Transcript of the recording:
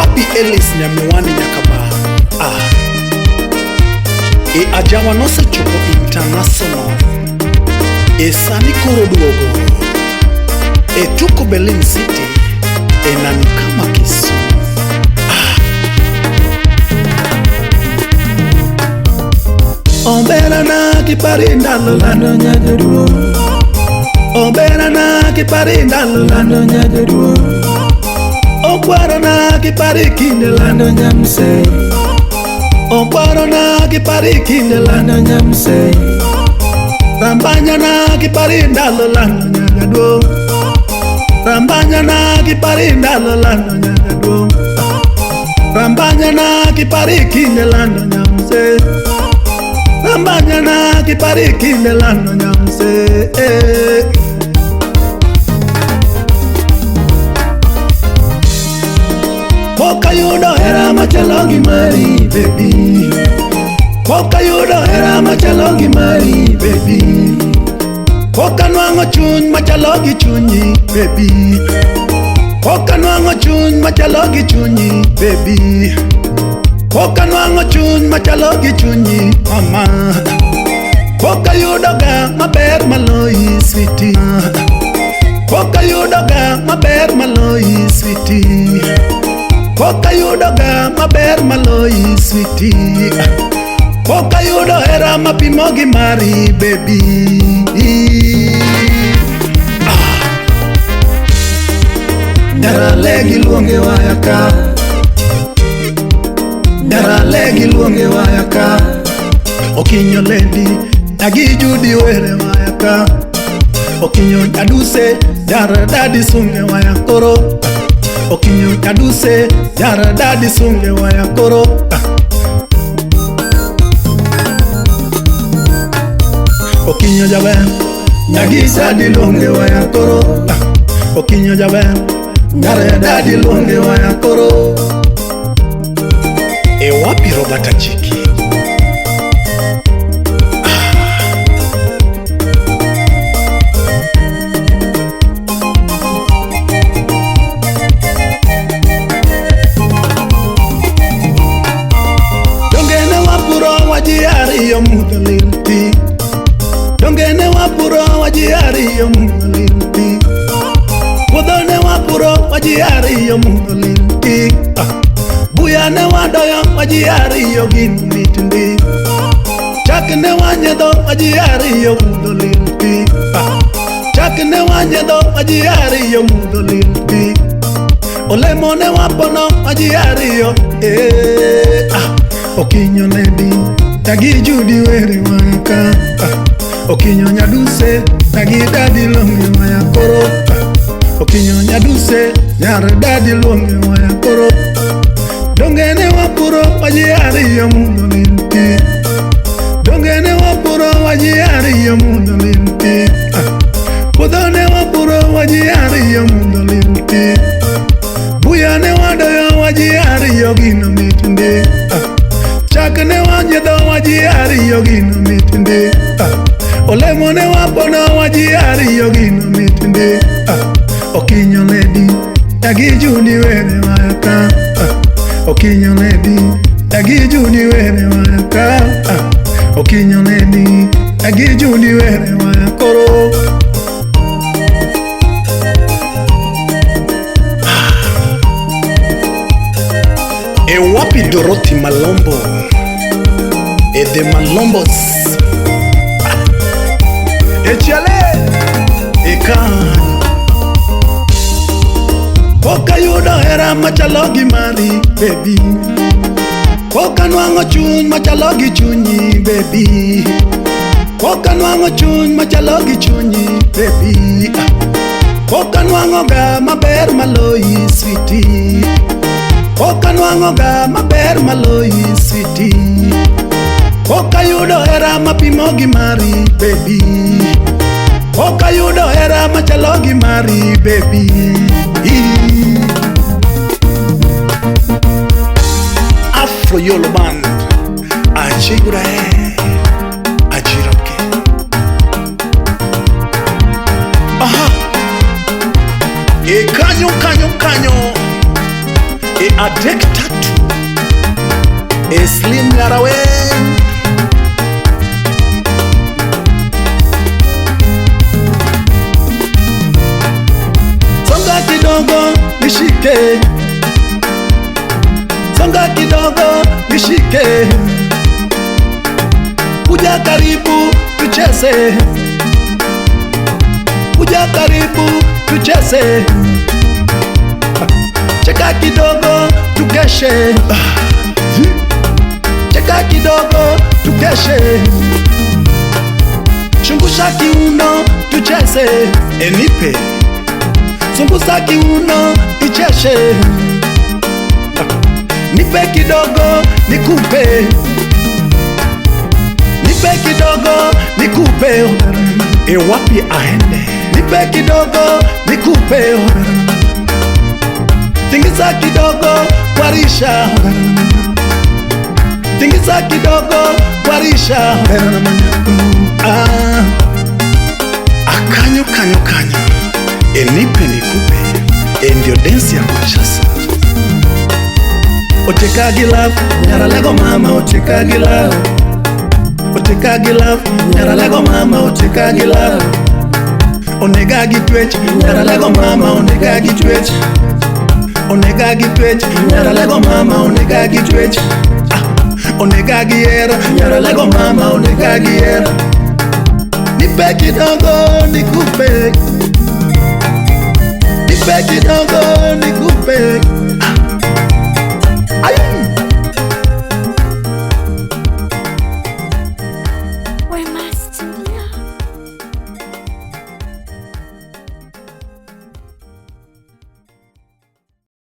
wapi Elis Nyamiwani Nyakaba? Ajawa nosechopo international. Sani koro duogo. Tuko Berlin City. Nani kama Kisumu. Ombera na kipari ndalo lando nyajaduo. Ombera na kipari ndalo lando nyajaduo. Okwaro na kipari kinde lando nyamse. Okwaro na kipari kinde lando nyamse. Rambanya na kipari ndalo lando nyajaduo. Rambanya na kipari ndalo lando nyajaduo. Rambanya na kipari kinde lando nyamse. Rambanya na kipari kinde lando nyamse. Poka yudo hera machalo gi mari baby. Poka yudo hera machalo gi mari baby. Poka nwango chuny machalo gi chunyi baby. Poka nwango chuny machalo gi chunyi baby. Poka nwango chuny machalo gi chunyi mama. Poka yudo ga maber maloi sweetie. Poka yudo ga maber maloi sweetie. Poka yudo ga maber maloi sweetie. Poka yudo hera mapimo gi mari baby. Nyara legi luonge wayaka. Nyara legi luonge wayaka. Okinyo lady agi judi were wayaka. Okinyo aduse nyara dadi sunge wayakoro. Okinyo aduse nyara dadi sunge wayakoro. Okinyo jabe nyagi dadi luonge wayakoro. Okinyo jabe nyara dadi luonge wayakoro. Wapi Robert Chiki? Dongene wapuro wajiari yo mudalinti. Dongene wapuro wajiari yo mudalinti. Wodone wapuro wajiari yo mudalinti. Buya ne wadoyo wajiari yo gin mitindi. Chak ne wanyedo wajiari yo mudolinti. Chak ne wanyedo wajiari yo mudolinti. Olemo ne wapono wajiari yo. Okinyo lady tagi judi were wayaka. Okinyo nyaduse tagi dadi longe wayakoro. Okinyo nyaduse nyar dadi longe wayakoro. Dongene wapuro wajiari yo mudolinti. Dongene wapuro wajiari yo mudolinti. Podone wapuro wajiari yo mudolinti. Buya ne wadoyo wajiari yo gino mitindi. Chak ne wanyedo wajiari yo gino mitindi. Olemo ne wapono wajiari yo gino mitindi. Okinyo lady agi juni were wayaka. Okinyo lady agi juni were wayaka. Okinyo lady agi juni were wayakoro. Wapi Dorothy Malombo? The Malombos. Chale Ekan. Poka yudo hera machalo gi mari baby. Poka nwango chuny machalo gi chunyi baby. Poka nwango chuny machalo gi chunyi baby. Poka nwango ga maber maloi sweetie. Poka nwango ga maber maloi sweetie. Poka yudo hera mapimo gi mari baby. Poka yudo hera machalo gi mari baby. AfroYolo Band Achigura Ajiroke. Aha. Kanyo e adek tatu e slim garawe. Songa kidogo nishike, songa kidogo nishike, kuja karibu tucheze, kuja karibu tucheze, cheka kidogo tukeshe, cheka kidogo tukeshe, shungusha kiuno tucheze, enipe zunguza kiuno icheshe, nipe kidogo nikupe, nipe kidogo nikupe, e wapi aende, nipe kidogo nikupe, tingiza kidogo warisha, tingiza kidogo warisha, akanyo kanyo kanyo, enipe nikupe, endio dance ya machasa. Oteka gilaf, nyara lego mama, oteka gilaf, oteka gilaf, nyara lego mama, oteka gilaf, onega gitwech, nyara lego mama, onega gitwech, onega gitwech, nyara lego mama, onega gitwech, onega giera, nyara lego mama, onega giera, nipe kidogo nikupe, nipe kidogo nikupe,